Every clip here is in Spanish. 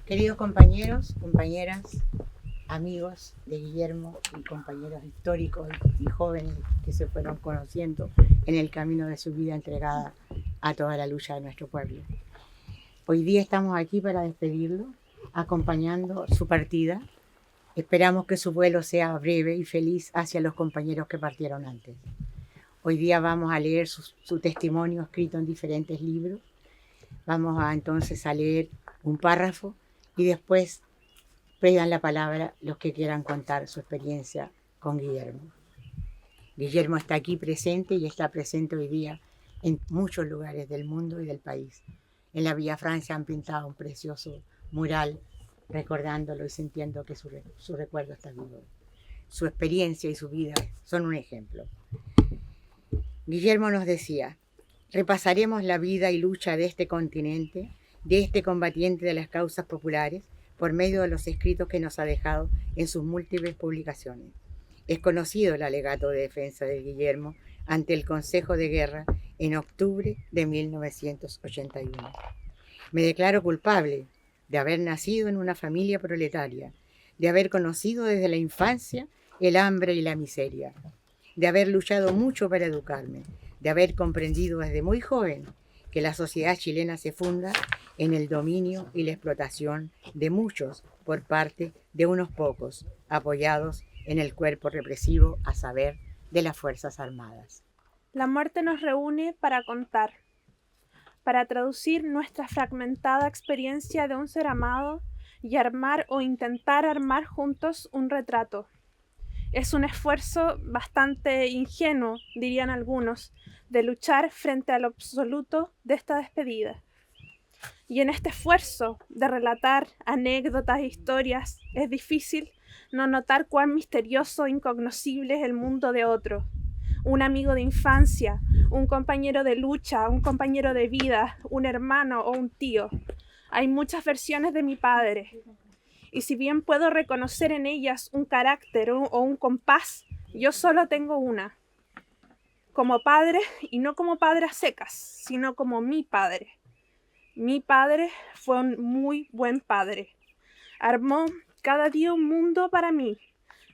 Queridos compañeros, compañeras, amigos de Guillermo y compañeros históricos y jóvenes que se fueron conociendo en el camino de su vida entregada a toda la lucha de nuestro pueblo. Hoy día estamos aquí para despedirlo, acompañando su partida. Esperamos que su vuelo sea breve y feliz hacia los compañeros que partieron antes. Hoy día vamos a leer su testimonio escrito en diferentes libros. Vamos entonces a leer un párrafo y después pidan la palabra los que quieran contar su experiencia con Guillermo. Guillermo está aquí presente y está presente hoy día en muchos lugares del mundo y del país. En la Villa Francia han pintado un precioso mural recordándolo y sintiendo que su recuerdo está vivo. Su experiencia y su vida son un ejemplo. Guillermo nos decía: repasaremos la vida y lucha de este continente, de este combatiente de las causas populares, por medio de los escritos que nos ha dejado en sus múltiples publicaciones. Es conocido el alegato de defensa de Guillermo ante el Consejo de Guerra en octubre de 1981. Me declaro culpable de haber nacido en una familia proletaria, de haber conocido desde la infancia el hambre y la miseria, de haber luchado mucho para educarme, de haber comprendido desde muy joven que la sociedad chilena se funda en el dominio y la explotación de muchos por parte de unos pocos, apoyados en el cuerpo represivo, a saber, de las Fuerzas Armadas. La muerte nos reúne para contar, para traducir nuestra fragmentada experiencia de un ser amado y armar o intentar armar juntos un retrato. Es un esfuerzo bastante ingenuo, dirían algunos, de luchar frente al absoluto de esta despedida. Y en este esfuerzo de relatar anécdotas e historias, es difícil no notar cuán misterioso e incognoscible es el mundo de otro. Un amigo de infancia, un compañero de lucha, un compañero de vida, un hermano o un tío. Hay muchas versiones de mi padre. Y si bien puedo reconocer en ellas un carácter o un compás, yo solo tengo una. Como padre, y no como padre a secas, sino como mi padre. Mi padre fue un muy buen padre. Armó cada día un mundo para mí,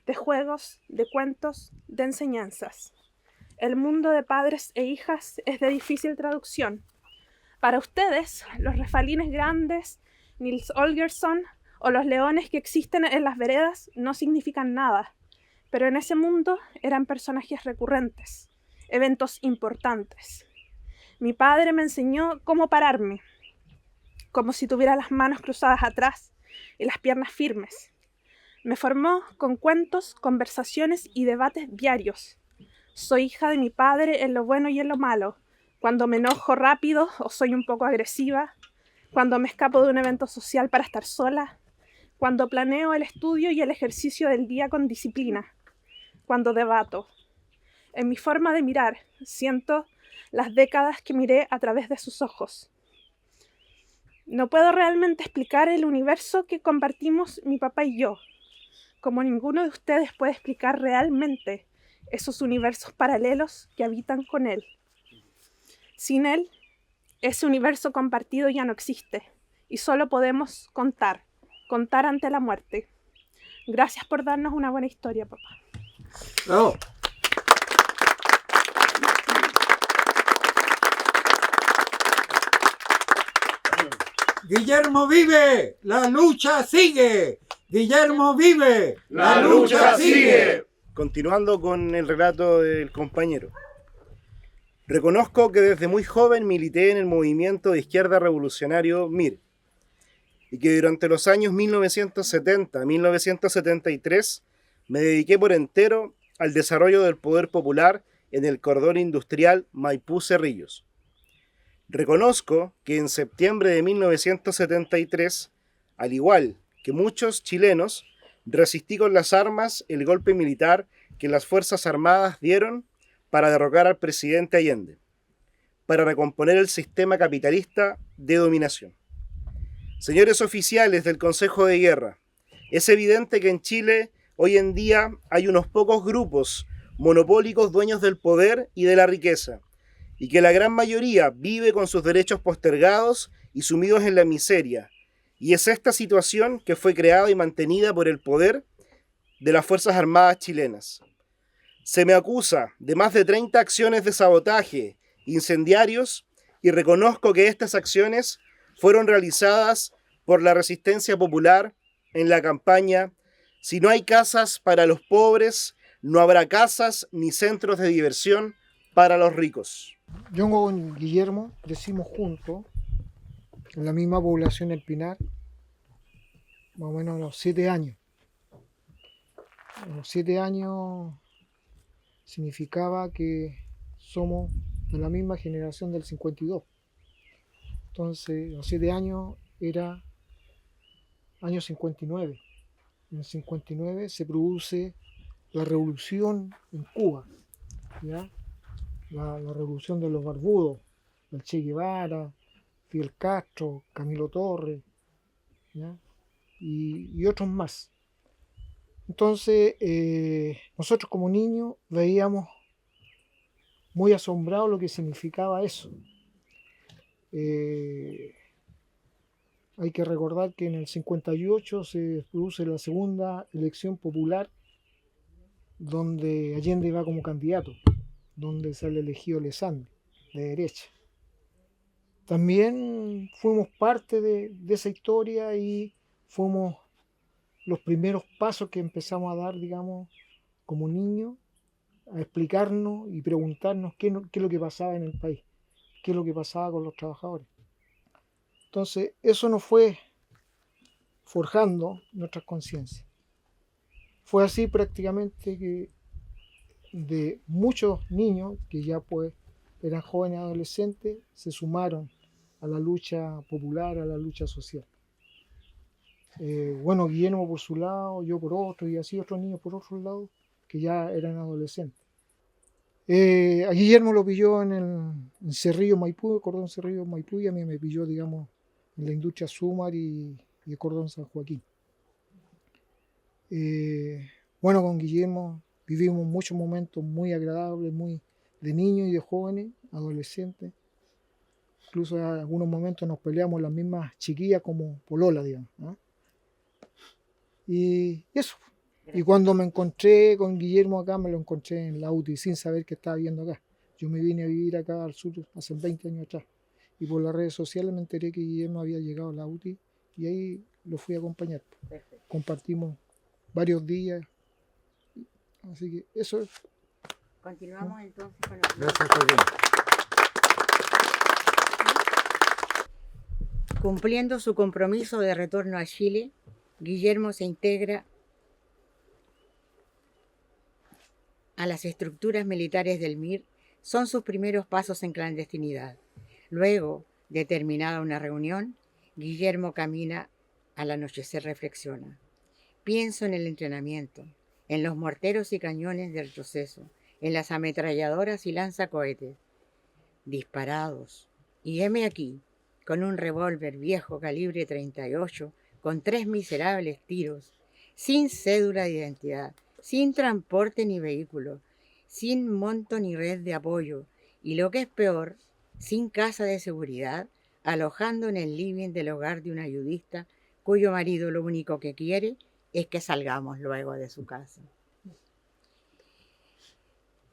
de juegos, de cuentos, de enseñanzas. El mundo de padres e hijas es de difícil traducción. Para ustedes, los refalines grandes, Nils Holgersson o los leones que existen en las veredas no significan nada, pero en ese mundo eran personajes recurrentes, eventos importantes. Mi padre me enseñó cómo pararme, como si tuviera las manos cruzadas atrás y las piernas firmes. Me formó con cuentos, conversaciones y debates diarios. Soy hija de mi padre en lo bueno y en lo malo, cuando me enojo rápido o soy un poco agresiva, cuando me escapo de un evento social para estar sola, cuando planeo el estudio y el ejercicio del día con disciplina, cuando debato. En mi forma de mirar, siento las décadas que miré a través de sus ojos. No puedo realmente explicar el universo que compartimos mi papá y yo, como ninguno de ustedes puede explicar realmente esos universos paralelos que habitan con él. Sin él, ese universo compartido ya no existe y solo podemos contar ante la muerte. Gracias por darnos una buena historia, papá. ¡Bravo! Guillermo vive, la lucha sigue. Guillermo vive, la lucha sigue. Continuando con el relato del compañero. Reconozco que desde muy joven milité en el movimiento de izquierda revolucionario MIR y que durante los años 1970 a 1973 me dediqué por entero al desarrollo del poder popular en el cordón industrial Maipú-Cerrillos. Reconozco que en septiembre de 1973, al igual que muchos chilenos, resistí con las armas el golpe militar que las Fuerzas Armadas dieron para derrocar al presidente Allende, para recomponer el sistema capitalista de dominación. Señores oficiales del Consejo de Guerra, es evidente que en Chile hoy en día hay unos pocos grupos monopólicos dueños del poder y de la riqueza, y que la gran mayoría vive con sus derechos postergados y sumidos en la miseria, Y es esta situación que fue creada y mantenida por el poder de las Fuerzas Armadas chilenas. Se me acusa de más de 30 acciones de sabotaje, incendiarios, y reconozco que estas acciones fueron realizadas por la resistencia popular en la campaña "Si no hay casas para los pobres, no habrá casas ni centros de diversión para los ricos". Yo con Guillermo crecimos juntos en la misma población El Pinar, más o menos a los 7 años. A los 7 años significaba que somos de la misma generación del 52. Entonces, a los 7 años era año 59. En el 59 se produce la revolución en Cuba, ¿ya? La revolución de los barbudos, el Che Guevara, Fidel Castro, Camilo Torres, ¿ya? Y otros más. Entonces, nosotros como niños veíamos muy asombrados lo que significaba eso. Hay que recordar que en el 58 se produce la segunda elección popular donde Allende va como candidato, donde sale elegido Lesandri, de derecha. También fuimos parte de esa historia y fuimos los primeros pasos que empezamos a dar, digamos, como niños, a explicarnos y preguntarnos qué es lo que pasaba en el país, qué es lo que pasaba con los trabajadores. Entonces, eso nos fue forjando nuestras conciencias. Fue así prácticamente que de muchos niños que ya pues eran jóvenes adolescentes se sumaron a la lucha popular, a la lucha social. Bueno, Guillermo por su lado, yo por otro, y así otros niños por otro lado que ya eran adolescentes. A Guillermo lo pilló en Cerrillo Maipú, el cordón Cerrillo Maipú, y a mí me pilló, digamos, en la industria Sumar y el cordón San Joaquín. Bueno, con Guillermo vivimos muchos momentos muy agradables, muy de niños y de jóvenes, adolescentes. Incluso en algunos momentos nos peleamos las mismas chiquillas como polola, digamos, ¿no? Y eso. Y cuando me encontré con Guillermo acá, me lo encontré en la UTI sin saber que estaba viviendo acá. Yo me vine a vivir acá al sur hace 20 años atrás. Y por las redes sociales me enteré que Guillermo había llegado a la UTI y ahí lo fui a acompañar. Perfecto. Compartimos varios días. Así que eso es. Continuamos entonces con Gracias, Joaquín. Cumpliendo su compromiso de retorno a Chile, Guillermo se integra a las estructuras militares del MIR. Son sus primeros pasos en clandestinidad. Luego de terminada una reunión, Guillermo camina. Al anochecer reflexiona. Pienso en el entrenamiento, en los morteros y cañones de retroceso, en las ametralladoras y lanzacohetes disparados. Y heme aquí, con un revólver viejo calibre 38, con 3 miserables tiros, sin cédula de identidad, sin transporte ni vehículo, sin monto ni red de apoyo, y lo que es peor, sin casa de seguridad, alojando en el living del hogar de un ayudista cuyo marido lo único que quiere es que salgamos luego de su casa.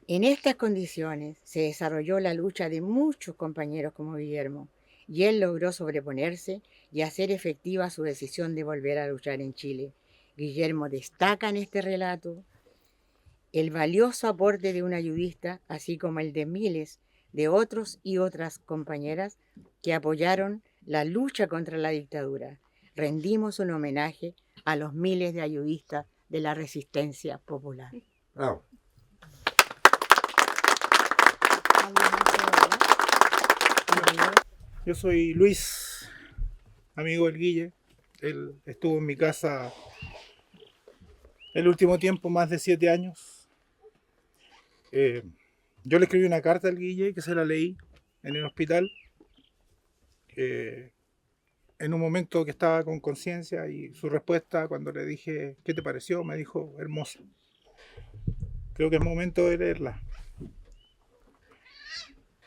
En estas condiciones se desarrolló la lucha de muchos compañeros como Guillermo, y él logró sobreponerse y hacer efectiva su decisión de volver a luchar en Chile. Guillermo destaca en este relato el valioso aporte de un ayudista, así como el de miles de otros y otras compañeras que apoyaron la lucha contra la dictadura. Rendimos un homenaje a los miles de ayudistas de la resistencia popular. Bravo. Yo soy Luis, amigo del Guille. Él estuvo en mi casa el último tiempo, más de 7 años. Yo le escribí una carta al Guille que se la leí en el hospital. En un momento que estaba con conciencia, y su respuesta cuando le dije ¿qué te pareció? Me dijo hermosa. Creo que es momento de leerla.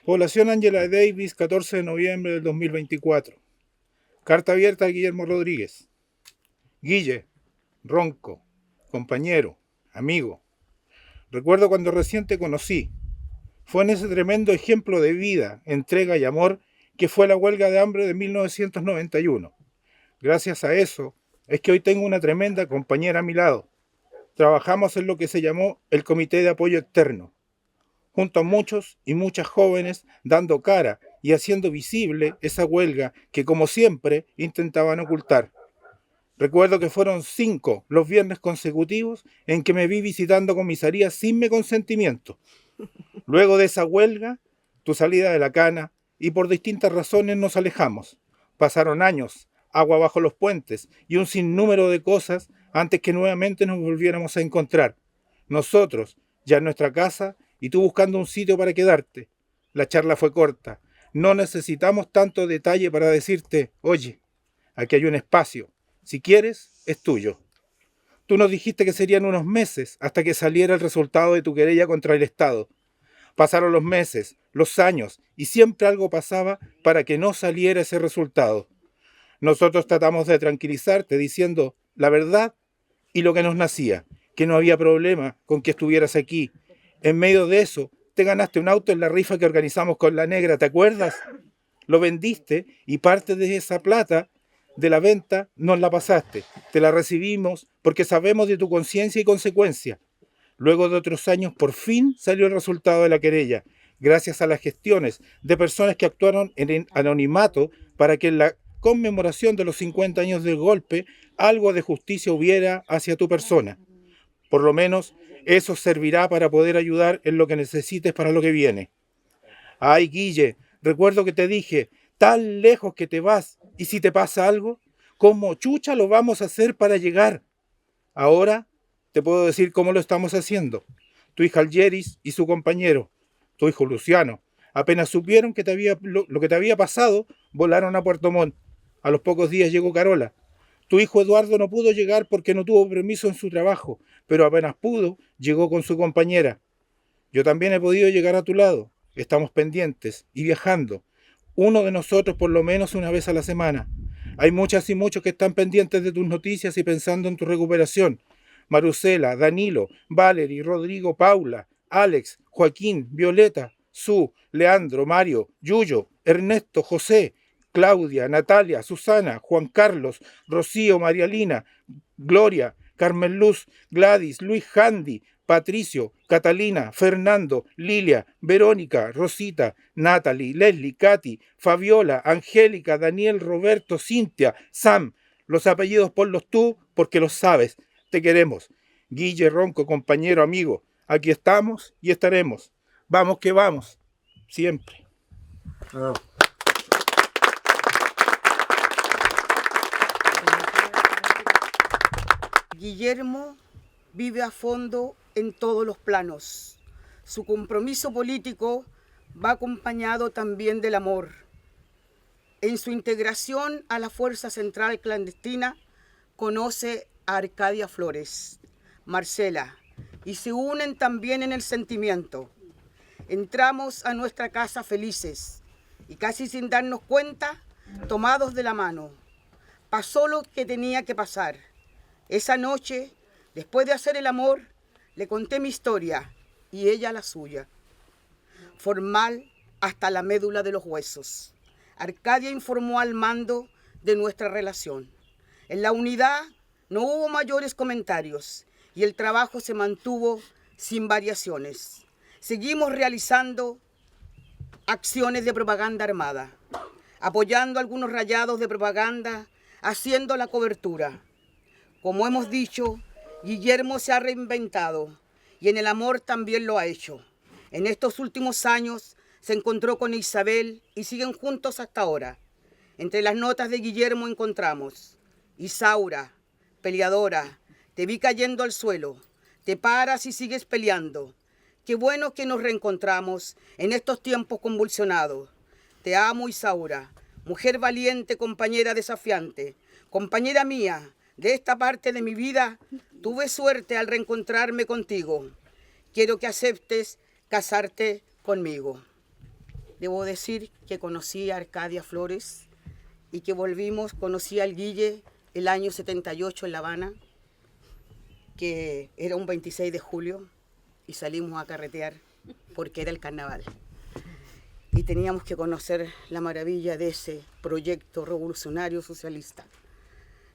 Población Angela Davis, 14 de noviembre del 2024. Carta abierta a Guillermo Rodríguez. Guille, ronco, compañero, amigo. Recuerdo cuando recién te conocí. Fue en ese tremendo ejemplo de vida, entrega y amor que fue la huelga de hambre de 1991. Gracias a eso es que hoy tengo una tremenda compañera a mi lado. Trabajamos en lo que se llamó el Comité de Apoyo Externo, junto a muchos y muchas jóvenes dando cara y haciendo visible esa huelga que, como siempre, intentaban ocultar. Recuerdo que fueron 5 los viernes consecutivos en que me vi visitando comisarías sin mi consentimiento. Luego de esa huelga, tu salida de la cana, y por distintas razones nos alejamos. Pasaron años, agua bajo los puentes y un sinnúmero de cosas antes que nuevamente nos volviéramos a encontrar. Nosotros, ya en nuestra casa, y tú buscando un sitio para quedarte. La charla fue corta. No necesitamos tanto detalle para decirte, oye, aquí hay un espacio. Si quieres, es tuyo. Tú nos dijiste que serían unos meses hasta que saliera el resultado de tu querella contra el Estado. Pasaron los meses, los años, y siempre algo pasaba para que no saliera ese resultado. Nosotros tratamos de tranquilizarte diciendo la verdad y lo que nos nacía, que no había problema con que estuvieras aquí. En medio de eso, te ganaste un auto en la rifa que organizamos con la negra, ¿te acuerdas? Lo vendiste y parte de esa plata de la venta nos la pasaste. Te la recibimos porque sabemos de tu conciencia y consecuencia. Luego de otros años, por fin salió el resultado de la querella, gracias a las gestiones de personas que actuaron en anonimato para que en la conmemoración de los 50 años del golpe algo de justicia hubiera hacia tu persona. Por lo menos eso servirá para poder ayudar en lo que necesites para lo que viene. Ay, Guille, recuerdo que te dije, tan lejos que te vas, y si te pasa algo, ¿cómo chucha lo vamos a hacer para llegar? Ahora te puedo decir cómo lo estamos haciendo. Tu hija Algeris y su compañero, tu hijo Luciano, apenas supieron que lo que te había pasado, volaron a Puerto Montt. A los pocos días llegó Carola. Tu hijo Eduardo no pudo llegar porque no tuvo permiso en su trabajo, pero apenas pudo, llegó con su compañera. Yo también he podido llegar a tu lado. Estamos pendientes y viajando. Uno de nosotros por lo menos una vez a la semana. Hay muchas y muchos que están pendientes de tus noticias y pensando en tu recuperación. Marusela, Danilo, Valery, Rodrigo, Paula, Alex, Joaquín, Violeta, Su, Leandro, Mario, Yuyo, Ernesto, José, Claudia, Natalia, Susana, Juan Carlos, Rocío, Marialina, Gloria, Carmen Luz, Gladys, Luis Handy, Patricio, Catalina, Fernando, Lilia, Verónica, Rosita, Natalie, Leslie, Katy, Fabiola, Angélica, Daniel, Roberto, Cintia, Sam. Los apellidos ponlos tú porque los sabes. Te queremos. Guille Ronco, compañero, amigo. Aquí estamos y estaremos. Vamos que vamos. Siempre. Guillermo vive a fondo en todos los planos. Su compromiso político va acompañado también del amor. En su integración a la Fuerza Central Clandestina, conoce a Arcadia Flores, Marcela, y se unen también en el sentimiento. Entramos a nuestra casa felices y casi sin darnos cuenta, tomados de la mano. Pasó lo que tenía que pasar. Esa noche, después de hacer el amor, le conté mi historia y ella la suya. Formal hasta la médula de los huesos. Arcadia informó al mando de nuestra relación. En la unidad no hubo mayores comentarios y el trabajo se mantuvo sin variaciones. Seguimos realizando acciones de propaganda armada, apoyando algunos rayados de propaganda, haciendo la cobertura. Como hemos dicho, Guillermo se ha reinventado y en el amor también lo ha hecho. En estos últimos años se encontró con Isabel y siguen juntos hasta ahora. Entre las notas de Guillermo encontramos: Isaura, peleadora, te vi cayendo al suelo, te paras y sigues peleando. Qué bueno que nos reencontramos en estos tiempos convulsionados. Te amo, Isaura, mujer valiente, compañera desafiante, compañera mía. De esta parte de mi vida, tuve suerte al reencontrarme contigo. Quiero que aceptes casarte conmigo. Debo decir que conocí a Arcadia Flores y que volvimos, conocí al Guille el año 78 en La Habana, que era un 26 de julio, y salimos a carretear porque era el carnaval. Y teníamos que conocer la maravilla de ese proyecto revolucionario socialista.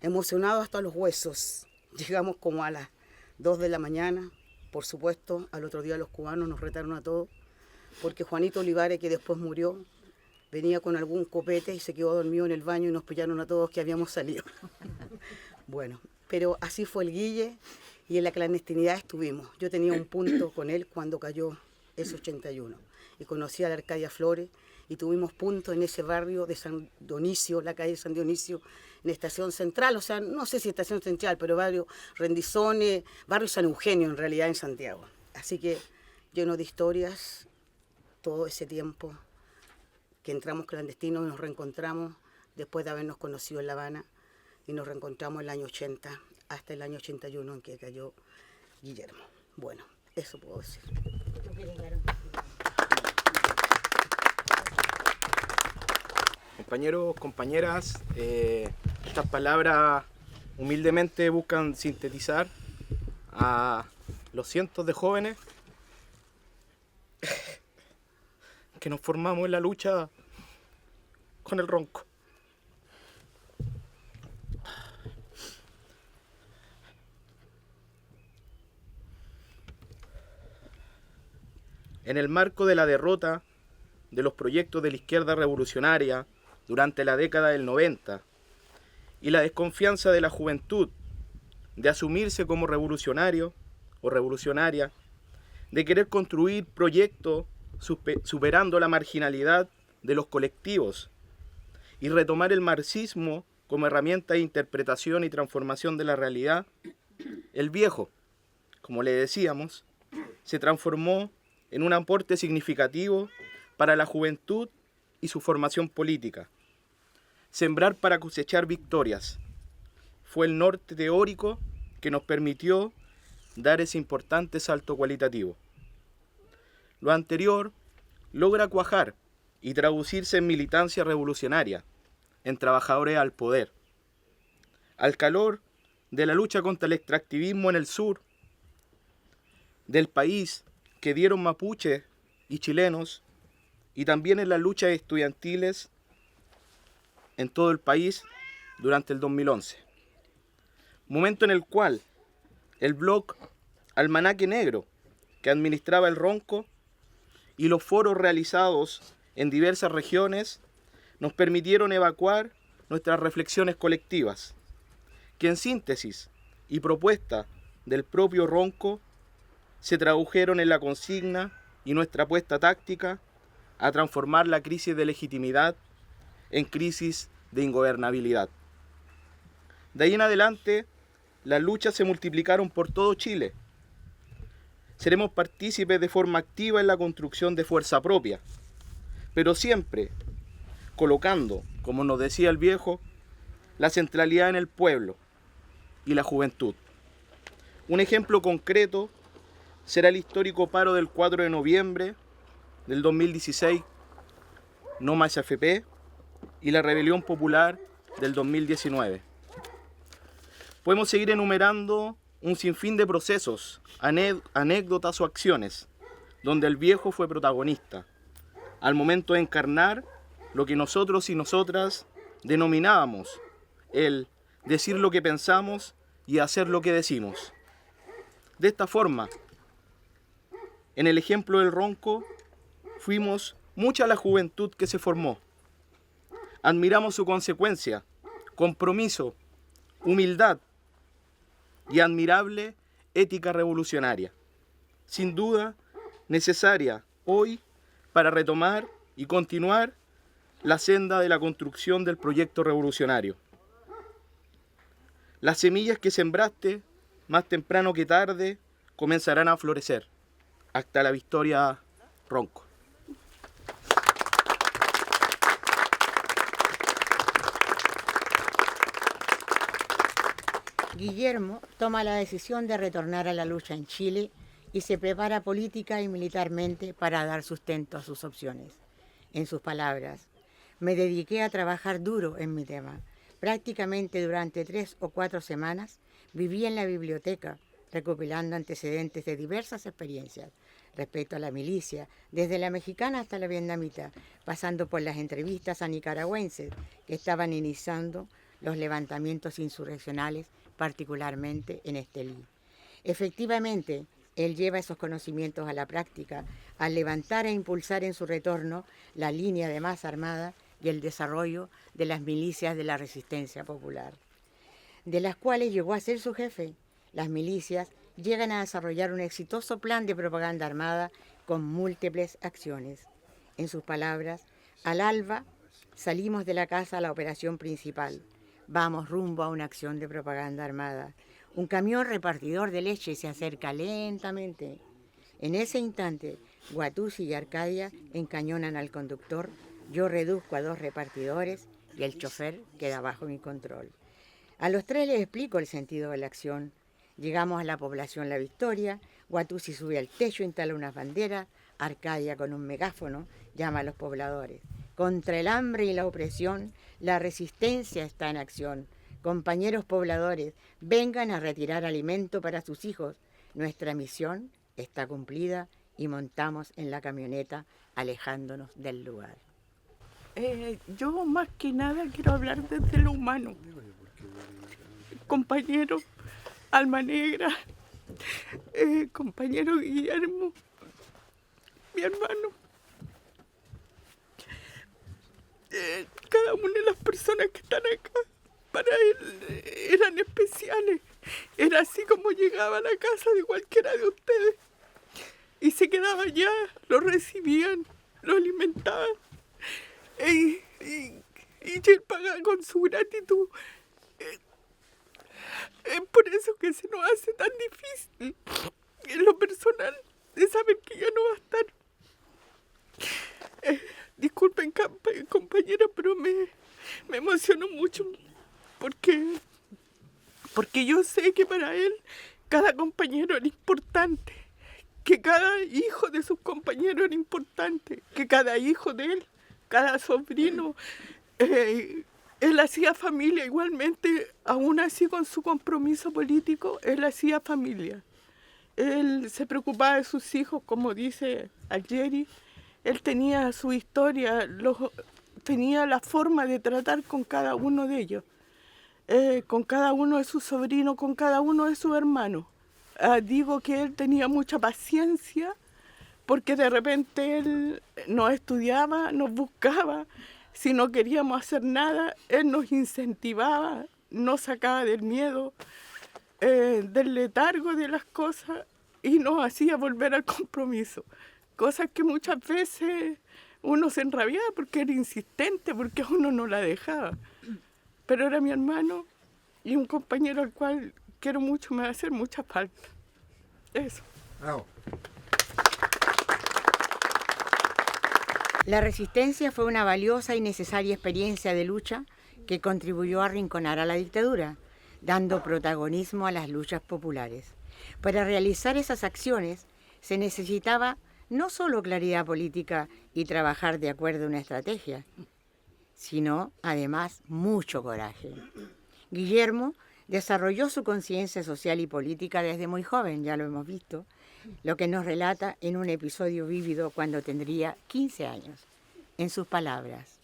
Emocionados hasta los huesos, llegamos como a las 2 de la mañana. Por supuesto, al otro día los cubanos nos retaron a todos, porque Juanito Olivares, que después murió, venía con algún copete y se quedó dormido en el baño y nos pillaron a todos que habíamos salido. Bueno, pero así fue el Guille y en la clandestinidad estuvimos. Yo tenía un punto con él cuando cayó ese 81 y conocí a la Arcadia Flores y tuvimos punto en ese barrio de San Dionisio, la calle San Dionisio, en Estación Central, o sea, no sé si Estación Central, pero barrio Rendizones, barrio San Eugenio en realidad en Santiago. Así que lleno de historias todo ese tiempo que entramos clandestinos y nos reencontramos después de habernos conocido en La Habana y nos reencontramos en el año 80 hasta el año 81 en que cayó Guillermo. Bueno, eso puedo decir. Compañeros, compañeras, estas palabras humildemente buscan sintetizar a los cientos de jóvenes que nos formamos en la lucha con el ronco. En el marco de la derrota de los proyectos de la izquierda revolucionaria durante la década del 90 y la desconfianza de la juventud de asumirse como revolucionario o revolucionaria, de querer construir proyectos superando la marginalidad de los colectivos y retomar el marxismo como herramienta de interpretación y transformación de la realidad, el viejo, como le decíamos, se transformó en un aporte significativo para la juventud y su formación política. Sembrar para cosechar victorias fue el norte teórico que nos permitió dar ese importante salto cualitativo. Lo anterior logra cuajar y traducirse en militancia revolucionaria, en trabajadores al poder. Al calor de la lucha contra el extractivismo en el sur del país que dieron mapuches y chilenos, y también en las luchas estudiantiles en todo el país durante el 2011. Momento en el cual el blog Almanaque Negro, que administraba el Ronco, y los foros realizados en diversas regiones nos permitieron evacuar nuestras reflexiones colectivas, que en síntesis y propuesta del propio Ronco se tradujeron en la consigna y nuestra apuesta táctica a transformar la crisis de legitimidad en crisis de ingobernabilidad. De ahí en adelante, las luchas se multiplicaron por todo Chile. Seremos partícipes de forma activa en la construcción de fuerza propia, pero siempre colocando, como nos decía el viejo, la centralidad en el pueblo y la juventud. Un ejemplo concreto será el histórico paro del 4 de noviembre del 2016, No Más AFP, y la rebelión popular del 2019. Podemos seguir enumerando un sinfín de procesos, anécdotas o acciones, donde el viejo fue protagonista, al momento de encarnar lo que nosotros y nosotras denominábamos el decir lo que pensamos y hacer lo que decimos. De esta forma, en el ejemplo del Ronco, fuimos mucha la juventud que se formó. Admiramos su consecuencia, compromiso, humildad y admirable ética revolucionaria, sin duda necesaria hoy para retomar y continuar la senda de la construcción del proyecto revolucionario. Las semillas que sembraste, más temprano que tarde, comenzarán a florecer. Hasta la victoria, Ronco. Guillermo toma la decisión de retornar a la lucha en Chile y se prepara política y militarmente para dar sustento a sus opciones. En sus palabras, me dediqué a trabajar duro en mi tema. Prácticamente durante 3 o 4 semanas viví en la biblioteca, recopilando antecedentes de diversas experiencias respecto a la milicia, desde la mexicana hasta la vietnamita, pasando por las entrevistas a nicaragüenses que estaban iniciando los levantamientos insurreccionales, particularmente en Estelí. Efectivamente, él lleva esos conocimientos a la práctica al levantar e impulsar en su retorno la línea de masa armada y el desarrollo de las milicias de la resistencia popular, de las cuales llegó a ser su jefe. Las milicias llegan a desarrollar un exitoso plan de propaganda armada con múltiples acciones. En sus palabras, al alba salimos de la casa a la operación principal. Vamos rumbo a una acción de propaganda armada. Un camión repartidor de leche se acerca lentamente. En ese instante, Guatuzzi y Arcadia encañonan al conductor, yo reduzco a 2 repartidores y el chofer queda bajo mi control. A los 3 les explico el sentido de la acción. Llegamos a la población La Victoria, Guatuzzi sube al techo, instala unas banderas, Arcadia con un megáfono llama a los pobladores. Contra el hambre y la opresión, la resistencia está en acción. Compañeros pobladores, vengan a retirar alimento para sus hijos. Nuestra misión está cumplida y montamos en la camioneta alejándonos del lugar. Yo más que nada quiero hablar desde lo humano. Compañero Alma Negra, compañero Guillermo, mi hermano. Cada una de las personas que están acá, para él eran especiales. Era así como llegaba a la casa de cualquiera de ustedes. Y se quedaba allá, lo recibían, lo alimentaban. Y él pagaba con su gratitud. Es por eso que se nos hace tan difícil, en lo personal, de saber que ya no va a estar. Disculpen, compañera, pero me emociono mucho porque yo sé que para él cada compañero era importante, que cada hijo de sus compañeros era importante, que cada hijo de él, cada sobrino, él hacía familia igualmente, aún así con su compromiso político, él hacía familia. Él se preocupaba de sus hijos, como dice Algeri. Él tenía su historia, tenía la forma de tratar con cada uno de ellos, con cada uno de sus sobrinos, con cada uno de sus hermanos. Digo que él tenía mucha paciencia, porque de repente él nos estudiaba, nos buscaba. Si no queríamos hacer nada, él nos incentivaba, nos sacaba del miedo, del letargo de las cosas y nos hacía volver al compromiso. Cosas que muchas veces uno se enrabiaba porque era insistente, porque a uno no la dejaba. Pero era mi hermano y un compañero al cual quiero mucho, me va a hacer mucha falta. Eso. Bravo. La resistencia fue una valiosa y necesaria experiencia de lucha que contribuyó a arrinconar a la dictadura, dando protagonismo a las luchas populares. Para realizar esas acciones se necesitaba no solo claridad política y trabajar de acuerdo a una estrategia, sino además mucho coraje. Guillermo desarrolló su conciencia social y política desde muy joven, ya lo hemos visto, lo que nos relata en un episodio vívido cuando tendría 15 años. En sus palabras,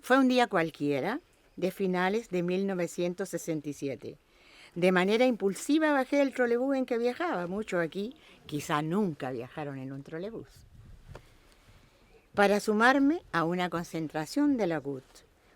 fue un día cualquiera de finales de 1967. De manera impulsiva bajé del trolebús en que viajaba. Muchos aquí quizá nunca viajaron en un trolebús. Para sumarme a una concentración de la CUT.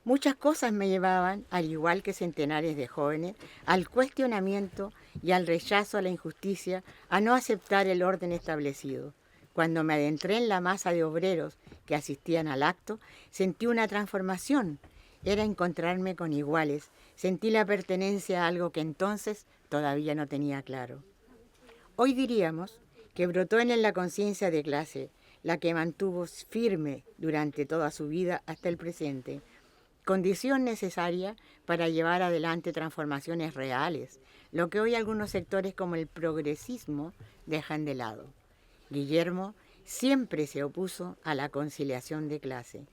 Muchas cosas me llevaban, al igual que centenares de jóvenes, al cuestionamiento y al rechazo a la injusticia, a no aceptar el orden establecido. Cuando me adentré en la masa de obreros que asistían al acto, sentí una transformación. Era encontrarme con iguales. Sentí la pertenencia a algo que entonces todavía no tenía claro. Hoy diríamos que brotó en él la conciencia de clase, la que mantuvo firme durante toda su vida hasta el presente, condición necesaria para llevar adelante transformaciones reales, lo que hoy algunos sectores como el progresismo dejan de lado. Guillermo siempre se opuso a la conciliación de clase.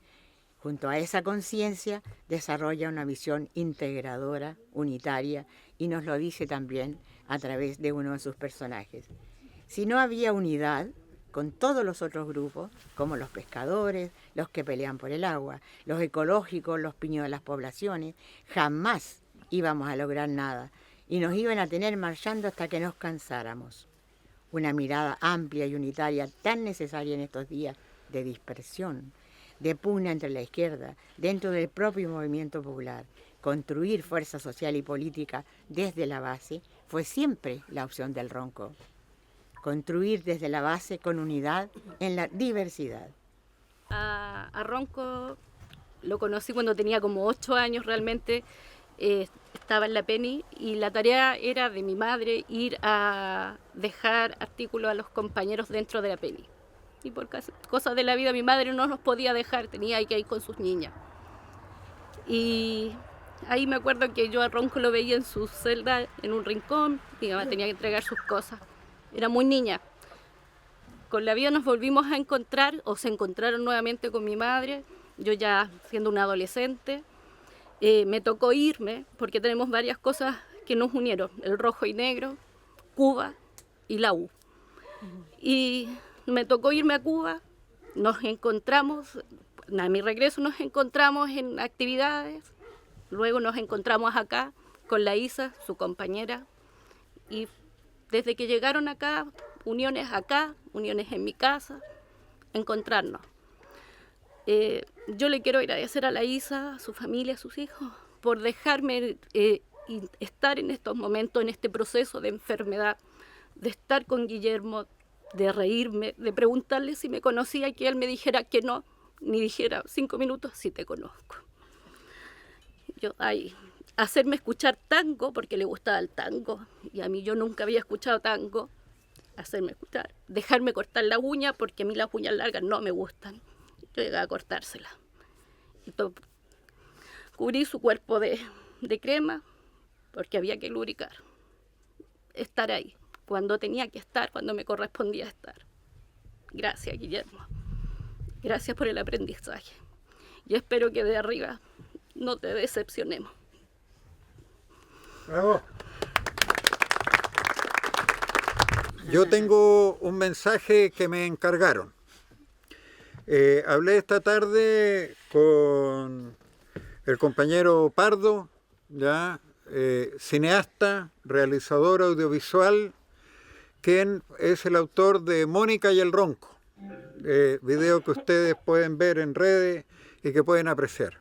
Junto a esa conciencia desarrolla una visión integradora, unitaria, y nos lo dice también a través de uno de sus personajes. Si no había unidad con todos los otros grupos, como los pescadores, los que pelean por el agua, los ecológicos, los piños de las poblaciones, jamás íbamos a lograr nada y nos iban a tener marchando hasta que nos cansáramos. Una mirada amplia y unitaria tan necesaria en estos días de dispersión, de pugna entre la izquierda, dentro del propio movimiento popular. Construir fuerza social y política desde la base fue siempre la opción del Ronco. Construir desde la base con unidad en la diversidad. A Ronco lo conocí cuando tenía como 8 años realmente. Estaba en la Penny y la tarea era de mi madre ir a dejar artículos a los compañeros dentro de la Penny. Y por cosas de la vida mi madre no nos podía dejar, tenía que ir con sus niñas. Y ahí me acuerdo que yo a Ronco lo veía en su celda, en un rincón, mi mamá tenía que entregar sus cosas. Era muy niña. Con la vida nos volvimos a encontrar, o se encontraron nuevamente con mi madre, yo ya siendo una adolescente. Me tocó irme, porque tenemos varias cosas que nos unieron, el rojo y negro, Cuba y la U. Y me tocó irme a Cuba, nos encontramos, a mi regreso nos encontramos en actividades, luego nos encontramos acá con la Isa, su compañera, y desde que llegaron acá, uniones en mi casa, encontrarnos. Yo le quiero agradecer a la Isa, a su familia, a sus hijos, por dejarme estar en estos momentos, en este proceso de enfermedad, de estar con Guillermo, de reírme, de preguntarle si me conocía y que él me dijera que no, ni dijera 5 minutos si te conozco. Hacerme escuchar tango, porque le gustaba el tango, y a mí yo nunca había escuchado tango, hacerme escuchar, dejarme cortar la uña, porque a mí las uñas largas no me gustan. Yo llegaba a cortársela. Cubrí su cuerpo de crema porque había que lubricar. Estar ahí, cuando tenía que estar, cuando me correspondía estar. Gracias, Guillermo. Gracias por el aprendizaje. Y espero que de arriba no te decepcionemos. Bravo. Yo tengo un mensaje que me encargaron. Hablé esta tarde con el compañero Pardo, ya, cineasta, realizador audiovisual, quien es el autor de Mónica y el Ronco, video que ustedes pueden ver en redes y que pueden apreciar.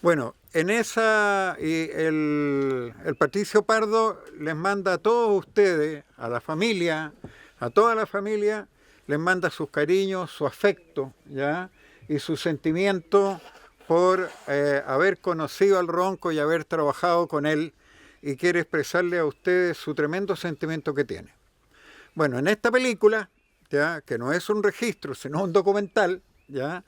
Bueno, en esa, el Patricio Pardo les manda a todos ustedes, a la familia, a toda la familia, les manda sus cariños, su afecto, ¿ya? Y su sentimiento por haber conocido al Ronco y haber trabajado con él, y quiere expresarle a ustedes su tremendo sentimiento que tiene. Bueno, en esta película, ¿ya? Que no es un registro, sino un documental, ¿ya?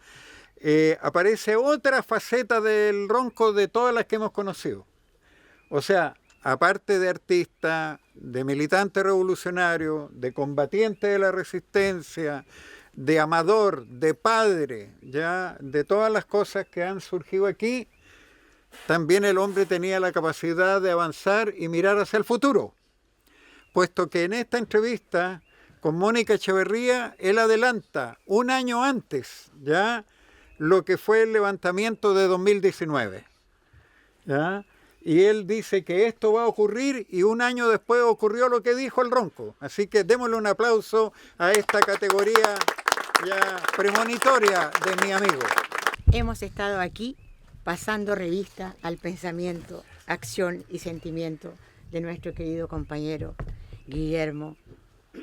Aparece otra faceta del Ronco de todas las que hemos conocido. O sea, aparte de artista, de militante revolucionario, de combatiente de la resistencia, de amador, de padre, ya, de todas las cosas que han surgido aquí, también el hombre tenía la capacidad de avanzar y mirar hacia el futuro. Puesto que en esta entrevista con Mónica Echeverría, él adelanta un año antes, ya, lo que fue el levantamiento de 2019, ¿ya? Y él dice que esto va a ocurrir y un año después ocurrió lo que dijo el Ronco. Así que démosle un aplauso a esta categoría ya premonitoria de mi amigo. Hemos estado aquí pasando revista al pensamiento, acción y sentimiento de nuestro querido compañero Guillermo,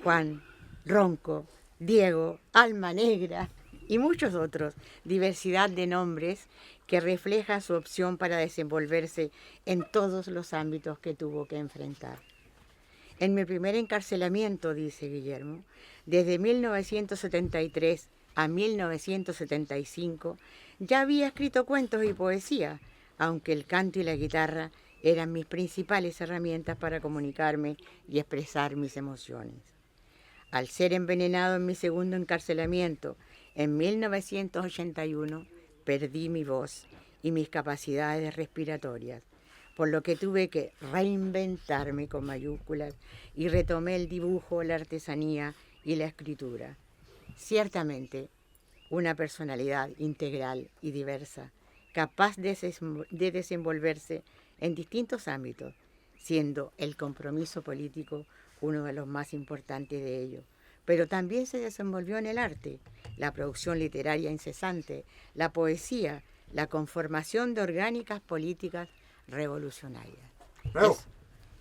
Juan, Ronco, Diego, Alma Negra y muchos otros, diversidad de nombres que refleja su opción para desenvolverse en todos los ámbitos que tuvo que enfrentar. En mi primer encarcelamiento, dice Guillermo, desde 1973 a 1975, ya había escrito cuentos y poesía, aunque el canto y la guitarra eran mis principales herramientas para comunicarme y expresar mis emociones. Al ser envenenado en mi segundo encarcelamiento, en 1981, perdí mi voz y mis capacidades respiratorias, por lo que tuve que reinventarme con mayúsculas y retomé el dibujo, la artesanía y la escritura. Ciertamente, una personalidad integral y diversa, capaz de desenvolverse en distintos ámbitos, siendo el compromiso político uno de los más importantes de ellos. Pero también se desenvolvió en el arte, la producción literaria incesante, la poesía, la conformación de orgánicas políticas revolucionarias. ¡Bravo!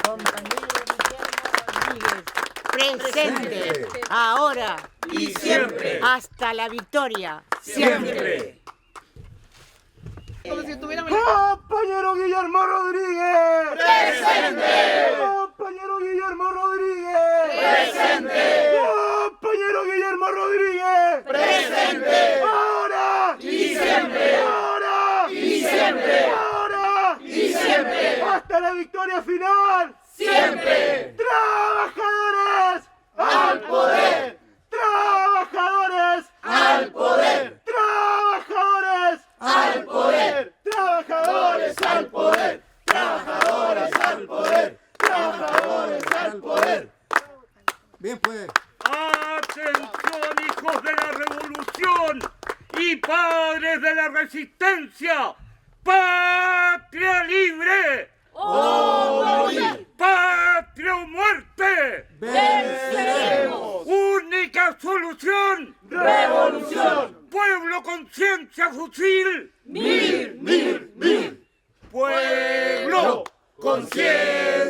Compañero Guillermo Rodríguez, presente, ahora y siempre. hasta la victoria, Siempre. ¡Compañero Guillermo Rodríguez! ¡Presente! ¡Compañero Guillermo Rodríguez! ¡Presente! ¡Compañero Guillermo Rodríguez! ¡Presente! ¡Ahora! ¡Y siempre! ¡Ahora! ¡Y siempre! ¡Ahora! ¡Y siempre! ¡Hasta la victoria final! ¡Siempre! ¡Trabajadores! ¡Al poder! ¡Trabajadores! ¡Al poder! ¡Trabajadores! ¡Al poder! ¡Trabajadores al poder! ¡Trabajadores al poder! ¡Trabajadores al poder! Bien, pues. ¡Atención, hijos de la revolución y padres de la resistencia! ¡Patria libre! ¡O morir! ¡Patria o muerte! ¡Venceremos! ¡Única solución! ¡Revolución! ¡Pueblo, conciencia, fusil! ¡Mir! ¡Pueblo, conciencia!